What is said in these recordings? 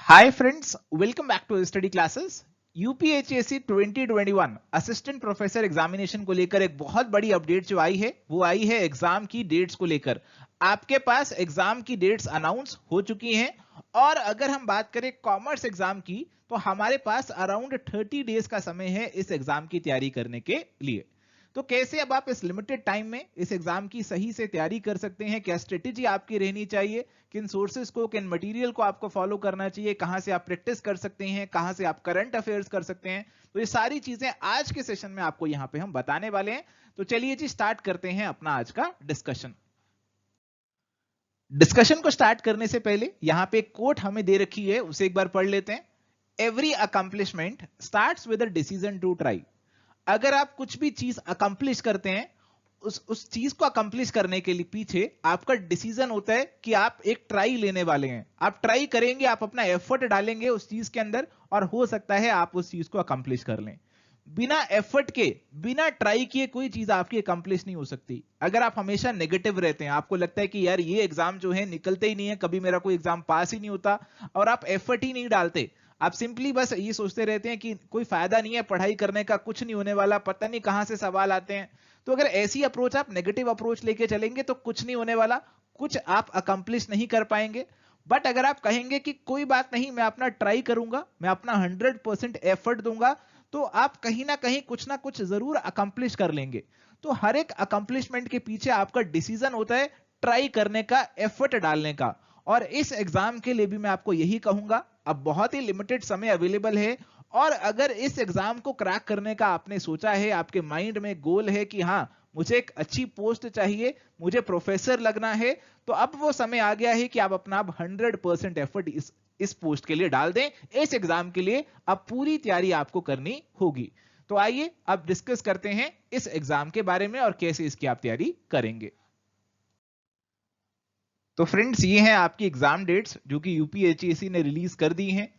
Hi friends, welcome back to study classes. UPHSC 2021 assistant professor examination को लेकर एक बहुत बड़ी अपडेट जो आई है वो आई है एग्जाम की डेट्स को लेकर। आपके पास एग्जाम की डेट्स अनाउंस हो चुकी हैं और अगर हम बात करें कॉमर्स एग्जाम की तो हमारे पास अराउंड 30 डेज का समय है इस एग्जाम की तैयारी करने के लिए। तो कैसे अब आप इस लिमिटेड टाइम में इस एग्जाम की सही से तैयारी कर सकते हैं, क्या स्ट्रेटेजी आपकी रहनी चाहिए, किन सोर्सेज को किन मटेरियल को आपको फॉलो करना चाहिए, कहां से आप प्रैक्टिस कर सकते हैं, कहां से आप करंट अफेयर्स कर सकते हैं, तो ये सारी चीजें आज के सेशन में आपको यहां पे हम बताने वाले हैं। तो चलिए जी स्टार्ट करते हैं अपना आज का डिस्कशन को स्टार्ट करने से पहले यहां पे एक कोट हमें दे रखी है, उसे एक बार पढ़ लेते हैं। Every accomplishment starts with a decision to try. अगर आप कुछ भी चीज अकम्प्लिश करते हैं, उस चीज को अकम्प्लिश करने के लिए पीछे आपका डिसीजन होता है कि आप एक ट्राई लेने वाले हैं, आप ट्राई करेंगे, आप अपना एफर्ट डालेंगे उस चीज के अंदर और हो सकता है आप उस चीज को अकम्प्लिश कर लें। बिना एफर्ट के, बिना ट्राई किए कोई चीज आपकी अकम्प्लिश नहीं हो सकती। अगर आप हमेशा नेगेटिव रहते हैं, आपको लगता है कि यार ये एग्जाम जो है निकलते ही नहीं है, कभी मेरा कोई एग्जाम पास ही नहीं होता, और आप एफर्ट ही नहीं डालते, आप सिंपली बस ये सोचते रहते हैं कि कोई फायदा नहीं है पढ़ाई करने का, कुछ नहीं होने वाला, पता नहीं कहां से सवाल आते हैं, तो अगर ऐसी अप्रोच, आप नेगेटिव अप्रोच लेके चलेंगे तो कुछ नहीं होने वाला, कुछ आप अकम्प्लिश नहीं कर पाएंगे। बट अगर आप कहेंगे कि कोई बात नहीं, मैं अपना ट्राई करूंगा, मैं अपना 100% एफर्ट दूंगा, तो आप कहीं ना कुछ जरूर अकम्प्लिश कर लेंगे। तो हर एक अकम्प्लिशमेंट के पीछे आपका डिसीजन होता है ट्राई करने का, एफर्ट डालने का। और इस एग्जाम के लिए भी मैं आपको यही कहूंगा, अब बहुत ही लिमिटेड समय अवेलेबल है, और अगर इस एग्जाम को क्रैक करने का आपने सोचा है, आपके माइंड में गोल है कि हाँ मुझे एक अच्छी पोस्ट चाहिए, मुझे प्रोफेसर लगना है, तो अब वो समय आ गया है कि आप अपना 100% एफर्ट इस पोस्ट के लिए डाल दें। इस एग्जाम के लिए अब पूरी तैयारी आपको करनी होगी। तो आइए अब डिस्कस करते हैं इस एग्जाम के बारे में और कैसे इसकी आप तैयारी करेंगे। तो फ्रेंड्स, ये हैं आपकी एग्जाम डेट्स जो कि यूपीएचएससी ने रिलीज कर दी हैं।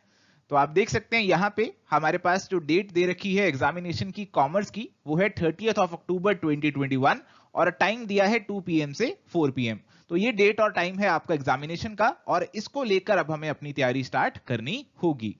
तो आप देख सकते हैं यहां पे हमारे पास जो डेट दे रखी है एग्जामिनेशन की कॉमर्स की, वो है 30th ऑफ अक्टूबर 2021 और टाइम दिया है 2 PM से 4 PM। तो ये डेट और टाइम है आपका एग्जामिनेशन का, और इसको लेकर अब हमें अपनी तैयारी स्टार्ट करनी होगी।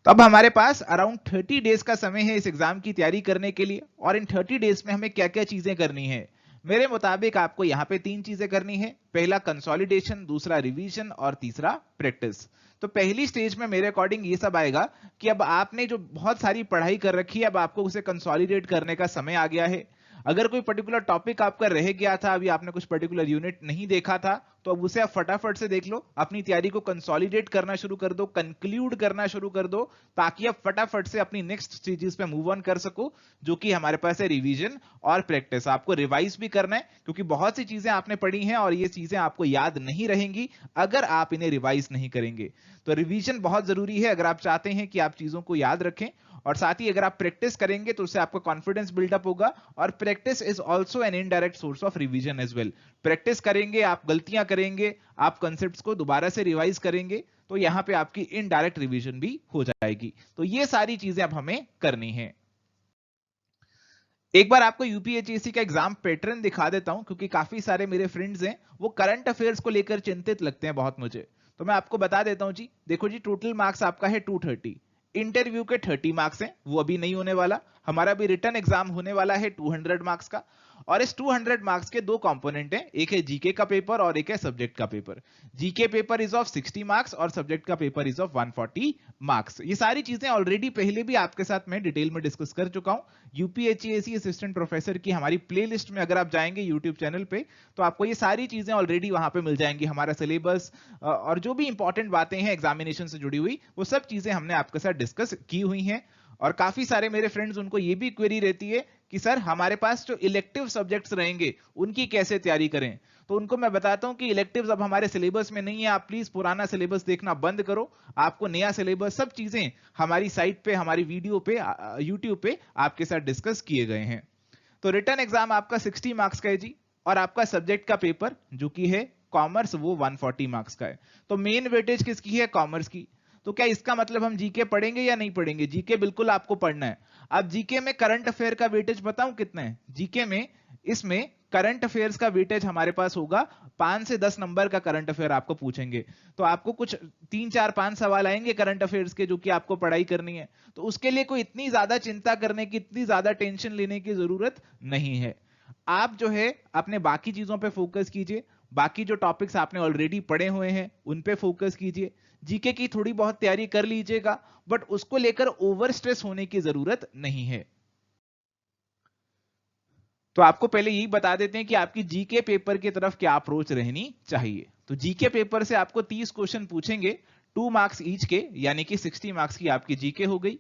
तो अब हमारे पास अराउंड 30 डेज का समय है इस एग्जाम की तैयारी करने के लिए, और इन 30 डेज में हमें क्या क्या चीजें करनी है। मेरे मुताबिक आपको यहाँ पे 3 चीजें करनी है। पहला कंसोलिडेशन, दूसरा रिवीजन और तीसरा प्रैक्टिस। तो पहली स्टेज में मेरे अकॉर्डिंग ये सब आएगा कि अब आपने जो बहुत सारी पढ़ाई कर रखी है, अब आपको उसे कंसोलिडेट करने का समय आ गया है। अगर कोई पर्टिकुलर टॉपिक आपका रह गया था, अभी आपने कुछ पर्टिकुलर यूनिट नहीं देखा था, तो अब उसे आप फटाफट से देख लो, अपनी तैयारी को कंसोलिडेट करना शुरू कर दो, कंक्लूड करना शुरू कर दो, ताकि आप फटाफट से अपनी नेक्स्ट स्टेजेस पे मूव ऑन कर सको, जो कि हमारे पास है रिवीजन और प्रैक्टिस। आपको रिवाइज भी करना है क्योंकि बहुत सी चीजें आपने पढ़ी हैं और ये चीजें आपको याद नहीं रहेंगी अगर आप इन्हें रिवाइज नहीं करेंगे। तो रिवीजन बहुत जरूरी है अगर आप चाहते हैं कि आप चीजों को याद रखें, और साथ ही अगर आप प्रैक्टिस करेंगे तो उससे आपका कॉन्फिडेंस बिल्डअप होगा, और practice is also an indirect source of revision as well. Practice करेंगे, आप गलतियां करेंगे, आप कॉन्सेप्ट्स को दोबारा से रिवाइज करेंगे, तो यहां पे आपकी इनडायरेक्ट रिवीजन भी हो जाएगी। तो ये सारी चीजें अब हमें करनी है। एक बार आपको यूपीएचएससी का एग्जाम पैटर्न दिखा देता हूं, क्योंकि काफी सारे मेरे फ्रेंड्स हैं वो करंट अफेयर्स को लेकर चिंतित लगते हैं बहुत मुझे। तो मैं आपको बता देता हूं जी। देखो जी, टोटल मार्क्स आपका है 230, इंटरव्यू के 30 मार्क्स हैं, वो अभी नहीं होने वाला। हमारा भी रिटर्न एग्जाम होने वाला है 200 मार्क्स का, और इस 200 मार्क्स के दो कंपोनेंट हैं, एक है जीके का पेपर और एक है सब्जेक्ट का paper. GK paper is of 60 marks और सब्जेक्ट का पेपर इज ऑफ 140 मार्क्स। ये सारी चीजें ऑलरेडी पहले भी आपके साथ मैं डिटेल में डिस्कस कर चुका हूं। यूपीएचएससी असिस्टेंट प्रोफेसर की हमारी प्लेलिस्ट में अगर आप जाएंगे यूट्यूब चैनल पे, तो आपको ये सारी चीजें ऑलरेडी वहां पे मिल जाएंगी। हमारा सिलेबस और जो भी इंपॉर्टेंट बातें हैं एग्जामिनेशन से जुड़ी हुई, वो सब चीजें हमने आपके साथ डिस्कस की हुई हैं। और काफी सारे मेरे फ्रेंड्स, उनको ये भी क्वेरी रहती है कि सर हमारे पास जो इलेक्टिव सब्जेक्ट्स रहेंगे उनकी कैसे तैयारी करें। तो उनको मैं बताता हूं कि इलेक्टिव्स अब हमारे सिलेबस में नहीं है, आप प्लीज पुराना सिलेबस देखना बंद करो, आपको नया सिलेबस, सब चीजें हमारी साइट पे, हमारी वीडियो पे, यूट्यूब पे आपके साथ डिस्कस किए गए हैं। तो रिटर्न एग्जाम आपका 60 मार्क्स का है जी, और आपका सब्जेक्ट का पेपर जो कि है कॉमर्स, वो 140 मार्क्स का है। तो मेन वेटेज किसकी है? कॉमर्स की। तो क्या इसका मतलब हम जीके पढ़ेंगे या नहीं पढ़ेंगे? जीके बिल्कुल आपको पढ़ना है। अब जीके में करंट अफेयर का वेटेज बताऊं कितना है? जीके में इसमें करंट अफेयर्स का वेटेज हमारे पास होगा 5 से 10 नंबर का करंट अफेयर आपको पूछेंगे। तो आपको कुछ 3 4 5 सवाल आएंगे करंट अफेयर्स के जो कि आपको पढ़ाई करनी है। तो उसके लिए कोई इतनी ज्यादा चिंता करने की, इतनी ज्यादा टेंशन लेने की जरूरत नहीं है। आप जो है अपने बाकी चीजों पे फोकस कीजिए, बाकी जो टॉपिक्स आपने ऑलरेडी पढ़े हुए हैं उन पे फोकस कीजिए। जीके की थोड़ी बहुत तैयारी कर लीजिएगा, बट उसको लेकर ओवर स्ट्रेस होने की जरूरत नहीं है। तो आपको पहले यही बता देते हैं कि आपकी जीके पेपर की तरफ क्या अप्रोच रहनी चाहिए। तो जीके पेपर से आपको 30 क्वेश्चन पूछेंगे, 2 मार्क्स ईच के, यानी कि 60 मार्क्स की आपकी जीके हो गई।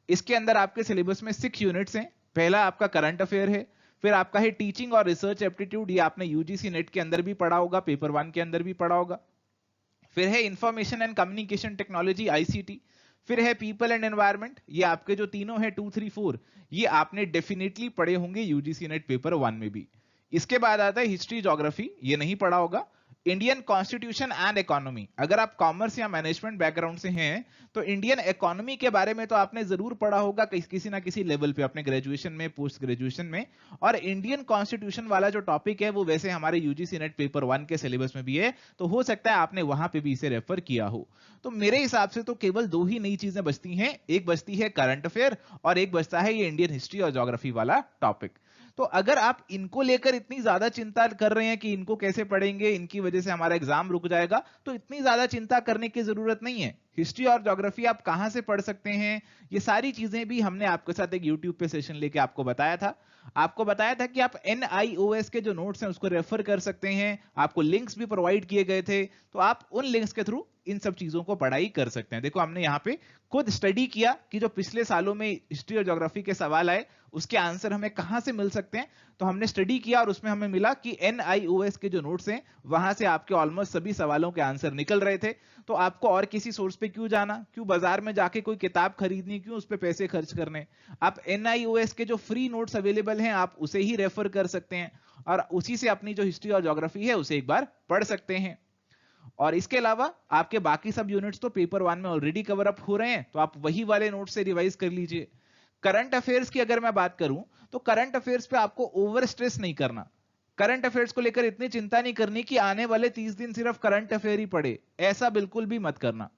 इसके अंदर आपके सिलेबस में 6 यूनिट्स हैं। पहला आपका करंट अफेयर है, फिर आपका है टीचिंग और रिसर्च एप्टीट्यूड, ये आपने यूजीसी नेट के अंदर भी पढ़ा होगा, पेपर 1 के अंदर भी पढ़ा होगा। फिर है information and communication technology ICT, फिर है पीपल एंड एनवायरनमेंट। ये आपके जो तीनों है 2 3 4, ये आपने डेफिनेटली पढ़े होंगे यूजीसी नेट पेपर 1 में भी। इसके बाद आता है हिस्ट्री ज्योग्राफी, ये नहीं पढ़ा होगा। इंडियन कॉन्स्टिट्यूशन एंड इकोनॉमी, अगर आप कॉमर्स या मैनेजमेंट बैकग्राउंड से हैं तो इंडियन इकोनॉमी के बारे में तो आपने जरूर पढ़ा होगा किसी ना किसी लेवल पे, अपने ग्रेजुएशन में, पोस्ट ग्रेजुएशन में। और इंडियन कॉन्स्टिट्यूशन वाला जो टॉपिक है वो वैसे हमारे यूजीसी नेट पेपर 1 के सिलेबस में भी है, तो हो सकता है आपने वहां पे भी इसे रेफर किया हो। तो मेरे हिसाब से तो केवल 2 ही नई चीजें बचती हैं, एक बचती है करंट अफेयर और एक बचता है ये इंडियन हिस्ट्री और ज्योग्राफी वाला टॉपिक। तो अगर आप इनको लेकर इतनी ज्यादा चिंता कर रहे हैं कि इनको कैसे पढ़ेंगे, इनकी वजह से हमारा एग्जाम रुक जाएगा, तो इतनी ज्यादा चिंता करने की जरूरत नहीं है। हिस्ट्री और ज्योग्राफी आप कहां से पढ़ सकते हैं, ये सारी चीजें भी हमने आपके साथ एक यूट्यूब पे सेशन लेके आपको बताया था। आपको बताया था कि आप NIOS के जो नोट्स हैं उसको रेफर कर सकते हैं, आपको लिंक्स भी प्रोवाइड किए गए थे, तो आप उन लिंक्स के थ्रू इन सब चीजों को पढ़ाई कर सकते हैं। देखो हमने यहाँ पे खुद स्टडी किया कि जो पिछले सालों में हिस्ट्री और ज्योग्राफी के सवाल आए उसके आंसर हमें कहां से मिल सकते हैं। तो हमने स्टडी किया और उसमें हमें मिला कि NIOS के जो नोट्स हैं वहां से आपके ऑलमोस्ट सभी सवालों के आंसर निकल रहे थे। तो आपको और किसी सोर्स पे क्यों जाना, क्यों बाजार में जाके कोई किताब खरीदनी, क्यों उस पे पैसे खर्च करने। आप NIOS के जो फ्री नोट्स अवेलेबल हैं आप उसे ही रेफर कर सकते हैं और उसी से अपनी जो हिस्ट्री और ज्योग्राफी है उसे एक बार पढ़ सकते हैं। और इसके अलावा आपके बाकी सब यूनिट्स तो पेपर 1 में ऑलरेडी कवर अप हो रहे हैं, तो आप वही वाले नोट्स से रिवाइज कर लीजिए। करंट अफेयर्स की अगर मैं बात करूं तो करंट अफेयर्स पे आपको ओवर स्ट्रेस नहीं करना। करंट अफेयर्स को लेकर इतनी चिंता नहीं करनी कि आने वाले 30 दिन सिर्फ करंट अफेयर ही पढ़े, ऐसा बिल्कुल भी मत करना।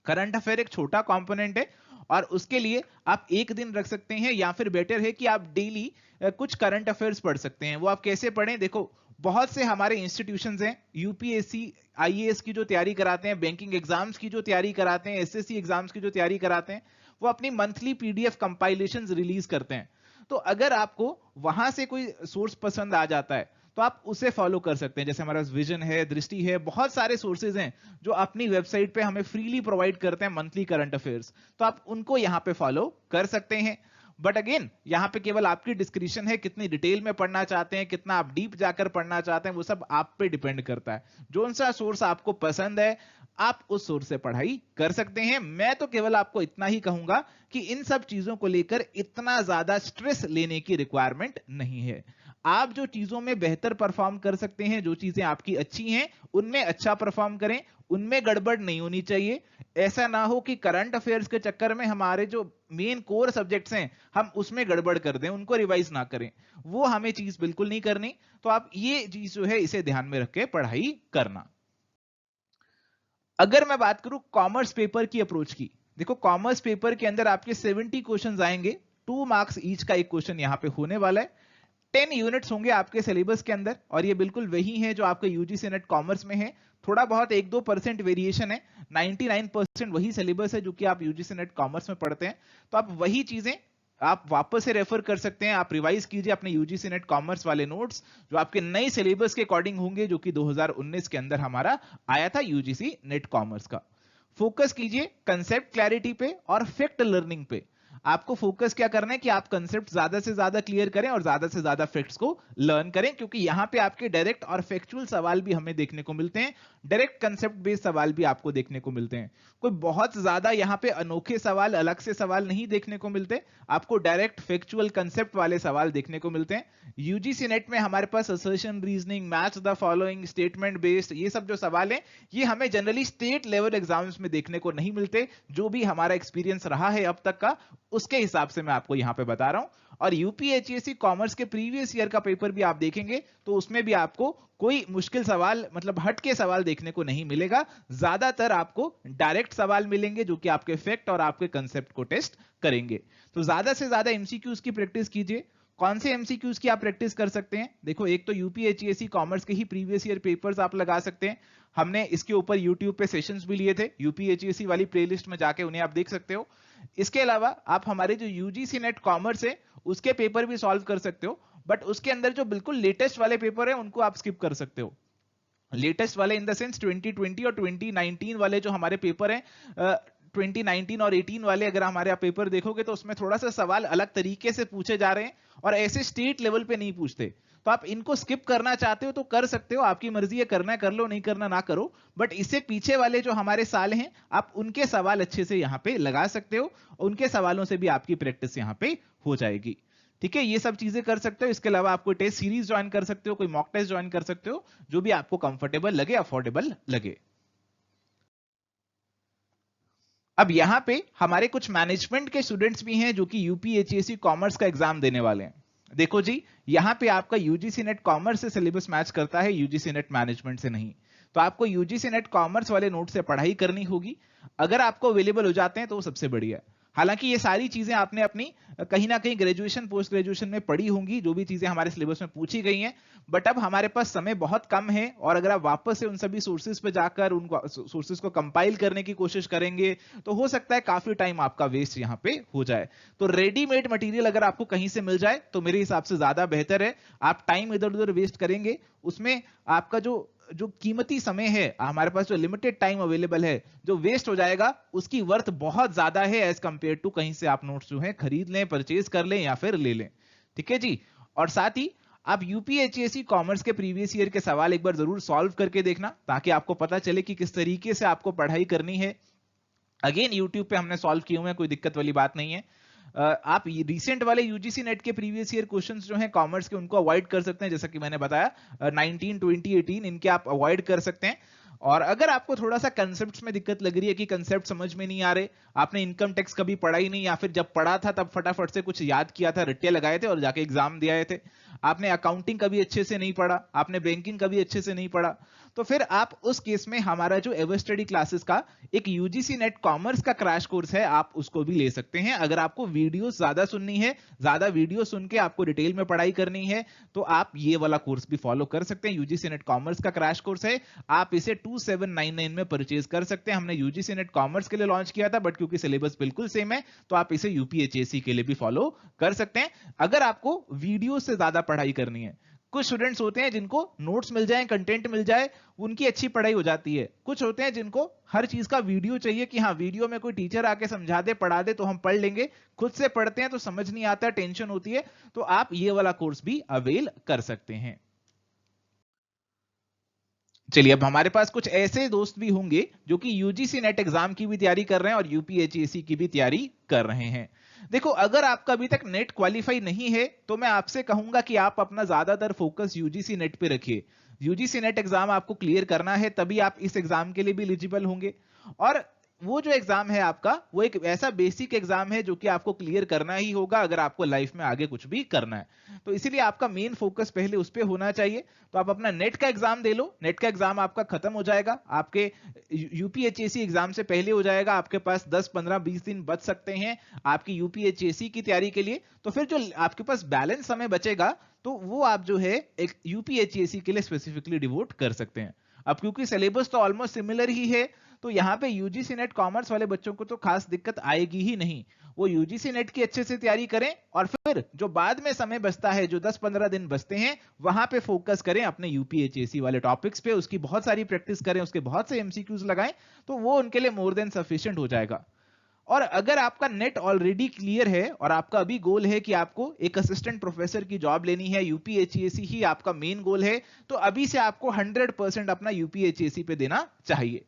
करंट अफेयर एक छोटा कंपोनेंट है और उसके लिए आप एक दिन रख सकते हैं, या फिर बेटर है कि आप डेली कुछ करंट अफेयर्स पढ़ सकते हैं। वो आप कैसे पढ़ें, देखो बहुत से हमारे इंस्टीट्यूशंस हैं यूपीएससी IAS की जो तैयारी कराते हैं, बैंकिंग एग्जाम्स की जो तैयारी कराते हैं, SSC एग्जाम्स की जो तैयारी कराते हैं, वो अपनी मंथली PDF कंपाइलेशंस रिलीज करते हैं। तो अगर आपको वहां से कोई सोर्स पसंद आ जाता है तो आप उसे फॉलो कर सकते हैं। जैसे हमारा विजन है, दृष्टि है, बहुत सारे सोर्सेज हैं जो अपनी वेबसाइट पे हमें फ्रीली प्रोवाइड करते हैं मंथली करंट अफेयर्स, तो आप उनको यहां पे फॉलो कर सकते हैं। बट अगेन यहां पे केवल आपकी डिस्क्रिप्शन है, कितनी डिटेल में पढ़ना चाहते हैं, कितना आप डीप जाकर पढ़ना चाहते हैं, वो सब आप पे डिपेंड करता है। जो सा सोर्स आपको पसंद है आप उस सोर्स से पढ़ाई कर सकते हैं। मैं तो केवल आपको इतना ही कहूंगा कि इन सब चीजों को लेकर इतना ज्यादा स्ट्रेस लेने की रिक्वायरमेंट नहीं है। आप जो चीजों में बेहतर परफॉर्म कर सकते हैं, जो चीजें आपकी अच्छी हैं उनमें अच्छा परफॉर्म करें, उनमें गड़बड़ नहीं होनी चाहिए। ऐसा ना हो कि करंट अफेयर्स के चक्कर में हमारे जो मेन कोर सब्जेक्ट्स हैं हम उसमें गड़बड़ कर दें, उनको रिवाइज ना करें, वो हमें चीज बिल्कुल नहीं करनी। तो आप ये चीज जो है इसे ध्यान में रख के पढ़ाई करना। अगर मैं बात करूं कॉमर्स पेपर की अप्रोच की, देखो कॉमर्स पेपर के अंदर आपके 70 क्वेश्चंस आएंगे, 2 मार्क्स ईच का एक क्वेश्चन यहां पे होने वाला है। 10 यूनिट्स होंगे आपके सिलेबस के अंदर और ये बिल्कुल वही है जो आपके यूजीसी नेट कॉमर्स में है। थोड़ा बहुत 1-2% वेरिएशन है, 99% वही सिलेबस है जो कि आप यूजीसी नेट कॉमर्स में पढ़ते हैं। तो आप वही चीजें आप वापस से रेफर कर सकते हैं, आप रिवाइज कीजिए अपने यूजीसी नेट कॉमर्स वाले नोट्स जो आपके नए सिलेबस के अकॉर्डिंग होंगे, जो कि 2019 के अंदर हमारा आया था यूजीसी नेट कॉमर्स का। फोकस कीजिए कंसेप्ट क्लैरिटी पे और फैक्ट लर्निंग पे। आपको फोकस क्या करना है कि आप कंसेप्ट ज्यादा से ज्यादा क्लियर करें और ज्यादा से ज्यादा फैक्ट्स को लर्न करें, क्योंकि यहां पे आपके डायरेक्ट और फैक्चुअल सवाल भी हमें देखने को मिलते हैं, डायरेक्ट कंसेप्ट बेस्ड सवाल भी आपको देखने को मिलते हैं। कोई बहुत ज्यादा यहां पे अनोखे सवाल, अलग से सवाल नहीं देखने को मिलते, आपको डायरेक्ट फैक्चुअल कंसेप्ट वाले सवाल देखने को मिलते हैं। यूजीसी नेट में हमारे पास assertion, reasoning, match the following, statement based, ये सब जो सवाल है ये हमें जनरली स्टेट लेवल एग्जाम्स में देखने को नहीं मिलते। जो भी हमारा एक्सपीरियंस रहा है अब तक का, उसके हिसाब से मैं आपको यहां पे बता रहा हूं। और यूपीएचएससी कॉमर्स के प्रीवियस ईयर का पेपर भी आप देखेंगे तो उसमें भी आपको कोई मुश्किल सवाल मतलब हट के सवाल देखने को नहीं मिलेगा। ज्यादातर आपको डायरेक्ट सवाल मिलेंगे जो कि आपके फैक्ट और आपके कंसेप्ट को टेस्ट करेंगे। तो ज्यादा से ज्यादा एमसीक्यूज की प्रैक्टिस कीजिए। कौन से एमसीक्यूज की आप प्रैक्टिस कर सकते हैं? देखो, एक तो यूपीएचएससी कॉमर्स के ही प्रीवियस ईयर पेपर्स आप लगा सकते हैं। हमने इसके ऊपर यूट्यूब पे सेशंस भी लिए थे, यूपीएचएससी वाली प्लेलिस्ट में जाके उन्हें आप देख सकते हो। इसके अलावा आप हमारे जो यूजीसी नेट कॉमर्स है उसके पेपर भी सॉल्व कर सकते हो, बट उसके अंदर जो बिल्कुल लेटेस्ट वाले पेपर है उनको आप स्किप कर सकते हो। लेटेस्ट वाले इन द सेंस 2020 और 2019 वाले जो हमारे पेपर हैं, 2019 और 18 वाले अगर हमारे आप पेपर देखोगे तो उसमें थोड़ा सा सवाल अलग तरीके से पूछे जा रहे हैं और ऐसे स्टेट लेवल पे नहीं पूछते। तो आप इनको स्किप करना चाहते हो तो कर सकते हो, आपकी मर्जी है, करना है कर लो, नहीं करना ना करो। बट इससे पीछे वाले जो हमारे साल हैं आप उनके सवाल अच्छे से यहाँ पे लगा सकते हो, उनके सवालों से भी आपकी प्रैक्टिस यहाँ पे हो जाएगी। ठीक है, ये सब चीजें कर सकते हो। इसके अलावा आप कोई टेस्ट सीरीज ज्वाइन कर सकते हो, कोई मॉक टेस्ट ज्वाइन कर सकते हो, जो भी आपको कंफर्टेबल लगे, अफोर्डेबल लगे। अब यहाँ पे हमारे कुछ मैनेजमेंट के स्टूडेंट्स भी हैं जो कि यूपीएचएससी कॉमर्स का एग्जाम देने वाले हैं। देखो जी, यहाँ पे आपका यूजीसी नेट कॉमर्स से सिलेबस मैच करता है, यूजीसी नेट मैनेजमेंट से नहीं। तो आपको यूजीसी नेट कॉमर्स वाले नोट से पढ़ाई करनी होगी। अगर आपको अवेलेबल हो जाते हैं तो वो सबसे बढ़िया है। हालांकि ये सारी चीजें आपने अपनी कहीं ना कहीं ग्रेजुएशन पोस्ट ग्रेजुएशन में पढ़ी होंगी, जो भी चीजें हमारे सिलेबस में पूछी गई हैं, बट अब हमारे पास समय बहुत कम है और अगर आप वापस से उन सभी सोर्सेज पे जाकर उन सोर्सेज को कंपाइल करने की कोशिश करेंगे तो हो सकता है काफी टाइम आपका वेस्ट यहाँ पे हो जाए। तो रेडीमेड मटेरियल अगर आपको कहीं से मिल जाए तो मेरे हिसाब से ज्यादा बेहतर है। आप टाइम इधर उधर वेस्ट करेंगे, उसमें आपका जो कीमती समय है, हमारे पास जो लिमिटेड टाइम अवेलेबल है, जो वेस्ट हो जाएगा उसकी वर्थ बहुत ज्यादा है एज कंपेयर टू कहीं से आप नोट्स जो है खरीद लें, परचेज कर लें या फिर ले लें। ठीक है जी। और साथ ही आप यूपीएचएससी कॉमर्स के प्रीवियस ईयर के सवाल एक बार जरूर सॉल्व करके देखना, ताकि आपको पता चले कि किस तरीके से आपको पढ़ाई करनी है। अगेन यूट्यूब पे हमने सॉल्व किए हुए हैं, कोई दिक्कत वाली बात नहीं है। आप रिसेंट वाले यूजीसी नेट के प्रीवियस ईयर क्वेश्चंस जो हैं कॉमर्स के, उनको अवॉइड कर सकते हैं। जैसा कि मैंने बताया 19, 20, 18 इनके आप अवॉइड कर सकते हैं। और अगर आपको थोड़ा सा कंसेप्ट्स में दिक्कत लग रही है कि कंसेप्ट समझ में नहीं आ रहे, आपने इनकम टैक्स कभी पढ़ा ही नहीं, या फिर जब पढ़ा था तब फटाफट से कुछ याद किया था, रट्टे लगाए थे और जाके एग्जाम दिए थे, आपने अकाउंटिंग कभी अच्छे से नहीं पढ़ा, आपने बैंकिंग कभी अच्छे से नहीं पढ़ा, तो फिर आप उस केस में हमारा जो एवर स्टडी क्लासेस का एक यूजीसी नेट कॉमर्स का क्रैश कोर्स है, आप उसको भी ले सकते हैं। अगर आपको वीडियो ज्यादा सुननी है, ज्यादा वीडियो सुन के आपको डिटेल में पढ़ाई करनी है, तो आप ये वाला कोर्स भी फॉलो कर सकते हैं। यूजीसी नेट कॉमर्स का क्रैश कोर्स है, आप इसे 2799 में परचेज कर सकते हैं। हमने यूजीसी नेट कॉमर्स के लिए लॉन्च किया था, बट क्योंकि सिलेबस बिल्कुल सेम है तो आप इसे यूपीएचएससी के लिए भी फॉलो कर सकते हैं, अगर आपको वीडियो से ज्यादा पढ़ाई करनी है। कुछ स्टूडेंट्स होते हैं जिनको नोट्स मिल जाए, कंटेंट मिल जाए, उनकी अच्छी पढ़ाई हो जाती है। कुछ होते हैं जिनको हर चीज का वीडियो चाहिए कि हाँ, वीडियो में कोई टीचर आके समझा दे, पढ़ा दे तो हम पढ़ लेंगे, खुद से पढ़ते हैं तो समझ नहीं आता, टेंशन होती है। तो आप ये वाला कोर्स भी अवेल कर सकते हैं। चलिए, अब हमारे पास कुछ ऐसे दोस्त भी होंगे जो कि यूजीसी नेट एग्जाम की भी तैयारी कर रहे हैं और यूपीएचएससी की भी तैयारी कर रहे हैं। देखो, अगर आपका अभी तक नेट क्वालिफाई नहीं है तो मैं आपसे कहूंगा कि आप अपना ज्यादातर फोकस यूजीसी नेट पे रखिए। यूजीसी नेट एग्जाम आपको क्लियर करना है, तभी आप इस एग्जाम के लिए भी एलिजिबल होंगे। और वो जो एग्जाम है आपका, वो एक ऐसा बेसिक एग्जाम है जो कि आपको क्लियर करना ही होगा अगर आपको लाइफ में आगे कुछ भी करना है। तो इसीलिए आपका मेन फोकस पहले उस पर होना चाहिए। तो आप अपना नेट का एग्जाम दे लो, नेट का एग्जाम आपका खत्म हो जाएगा, आपके यूपीएचएससी एग्जाम से पहले हो जाएगा, आपके पास 10, 15, 20 दिन बच सकते हैं आपकी यूपीएचएससी की तैयारी के लिए। तो फिर जो आपके पास बैलेंस समय बचेगा तो वो आप जो है एक यूपीएचएससी के लिए स्पेसिफिकली डिवोट कर सकते हैं। अब क्योंकि सिलेबस तो ऑलमोस्ट सिमिलर ही है, तो यहाँ पे यूजीसी नेट कॉमर्स वाले बच्चों को तो खास दिक्कत आएगी ही नहीं। वो यूजीसी नेट की अच्छे से तैयारी करें और फिर जो बाद में समय बचता है, जो 10-15 दिन बचते हैं, वहां पे फोकस करें अपने यूपीएचएससी वाले टॉपिक्स पे, उसकी बहुत सारी प्रैक्टिस करें, उसके बहुत से एमसीक्यूज लगाएं, तो वो उनके लिए मोर देन सफिशिएंट हो जाएगा। और अगर आपका नेट ऑलरेडी क्लियर है और आपका अभी गोल है कि आपको एक असिस्टेंट प्रोफेसर की जॉब लेनी है, यूपीएचएससी ही आपका मेन गोल है, तो अभी से आपको 100% अपना यूपीएचएससी पे देना चाहिए।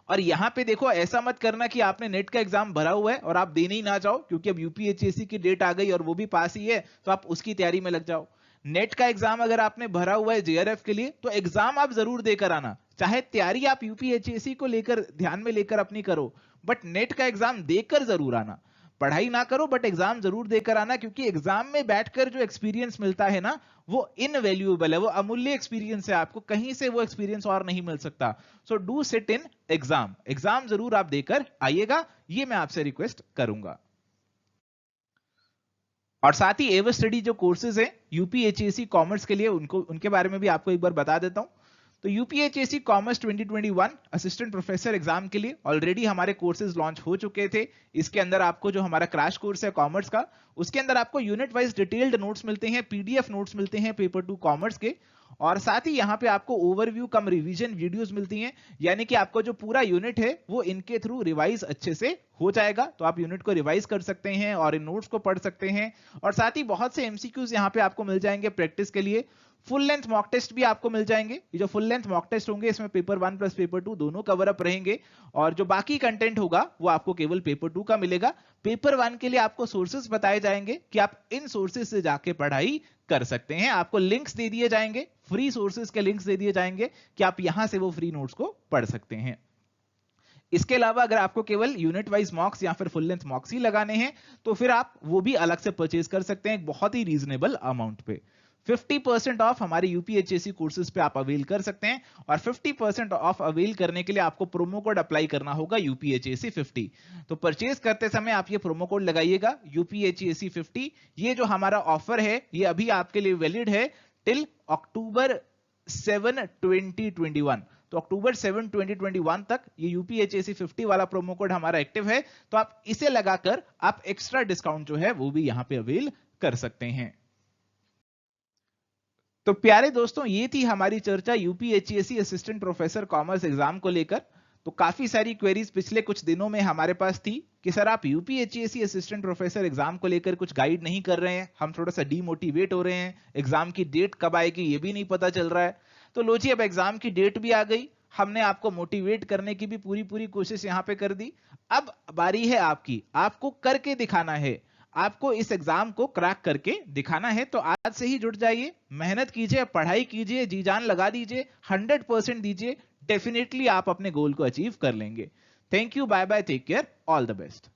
और यहां पे देखो, ऐसा मत करना कि आपने नेट का एग्जाम भरा हुआ है और आप देने ही ना जाओ, क्योंकि अब यूपीएचएससी की डेट आ गई और वो भी पास ही है, तो आप उसकी तैयारी में लग जाओ। नेट का एग्जाम अगर आपने भरा हुआ है जेआरएफ के लिए, तो एग्जाम आप जरूर देकर आना। चाहे तैयारी आप यूपीएचएससी को लेकर ध्यान में लेकर अपनी करो, बट नेट का एग्जाम देकर जरूर आना। पढ़ाई ना करो बट एग्जाम जरूर देकर आना, क्योंकि एग्जाम में बैठकर जो एक्सपीरियंस मिलता है ना वो इनवैल्यूएबल है, वो अमूल्य एक्सपीरियंस है, आपको कहीं से वो एक्सपीरियंस और नहीं मिल सकता। So do sit in exam, exam जरूर आप देकर आइएगा, ये मैं आपसे रिक्वेस्ट करूंगा। और साथ ही एवर स्टडी जो कोर्सेज है यूपीएचएससी कॉमर्स के लिए, उनके बारे में भी आपको एक बार बता देता हूं। तो UPHSC commerce 2021 assistant professor exam के लिए ऑलरेडी हमारे कोर्सेज लॉन्च हो चुके थे। इसके अंदर आपको जो हमारा क्रैश कोर्स है कॉमर्स का, उसके अंदर आपको यूनिट वाइज डिटेल्ड नोट्स मिलते हैं, पीडीएफ नोट्स मिलते हैं पेपर 2 कॉमर्स के, और साथ ही यहाँ पे आपको ओवरव्यू कम रिवीजन वीडियोस मिलती हैं, यानी कि आपको जो पूरा यूनिट है वो इनके थ्रू रिवाइज अच्छे से हो जाएगा, तो आप यूनिट को रिवाइज कर सकते हैं और इन नोट्स को पढ़ सकते हैं। और साथ ही बहुत से एमसीक्यूज यहाँ पे आपको मिल जाएंगे प्रैक्टिस के लिए, फुल लेंथ मॉक टेस्ट भी आपको मिल जाएंगे। ये जो फुल लेंथ मॉक टेस्ट होंगे इसमें पेपर 1 प्लस पेपर 2 दोनों कवर अप रहेंगे, और जो बाकी कंटेंट होगा वो आपको केवल पेपर 2 का मिलेगा। पेपर 1 के लिए आपको सोर्सेज बताए जाएंगे कि आप इन सोर्सेज से जाके पढ़ाई कर सकते हैं, आपको लिंक्स दे दिए जाएंगे, फ्री सोर्सेज के लिंक्स दे दिए जाएंगे कि आप यहां से वो फ्री नोट्स को पढ़ सकते हैं। इसके अलावा अगर आपको केवल यूनिट वाइज मॉक्स या फिर फुल लेंथ मॉक्स ही लगाने हैं तो फिर आप वो भी अलग से परचेज कर सकते हैं एक बहुत ही रीजनेबल अमाउंट पे। 50% ऑफ हमारे यूपीएचएससी कोर्सेज पे आप अवेल कर सकते हैं, और 50% ऑफ अवेल करने के लिए आपको प्रोमो कोड अप्लाई करना होगा यूपीएचएससी 50। तो परचेज करते समय आप ये प्रोमो कोड लगाइएगा यूपीएचएससी 50। ये जो हमारा ऑफर है ये अभी आपके लिए वैलिड है टिल अक्टूबर 7 2021। तो अक्टूबर 7 2021 तक ये यूपीएचएससी 50 वाला प्रोमो कोड हमारा एक्टिव है, तो आप इसे लगाकर आप एक्स्ट्रा डिस्काउंट जो है वो भी यहां पे अवेल कर सकते हैं। तो प्यारे दोस्तों ये थी हमारी चर्चा UPHSC assistant professor commerce exam को लेकर। तो काफी सारी क्वेरीज पिछले कुछ दिनों में हमारे पास थी कि सर आप यूपीएचएससी असिस्टेंट प्रोफेसर एग्जाम को लेकर कुछ गाइड नहीं कर रहे हैं, हम थोड़ा सा डीमोटिवेट हो रहे हैं, एग्जाम की डेट कब आएगी ये भी नहीं पता चल रहा है। तो लो जी अब एग्जाम की डेट भी आ गई, हमने आपको मोटिवेट करने की भी पूरी कोशिश यहाँ पे कर दी। अब बारी है आपकी, आपको करके दिखाना है, आपको इस एग्जाम को क्रैक करके दिखाना है। तो आज से ही जुट जाइए, मेहनत कीजिए, पढ़ाई कीजिए, जी जान लगा दीजिए, 100% दीजिए, डेफिनेटली आप अपने गोल को अचीव कर लेंगे। Thank you, bye bye, take care, all the best.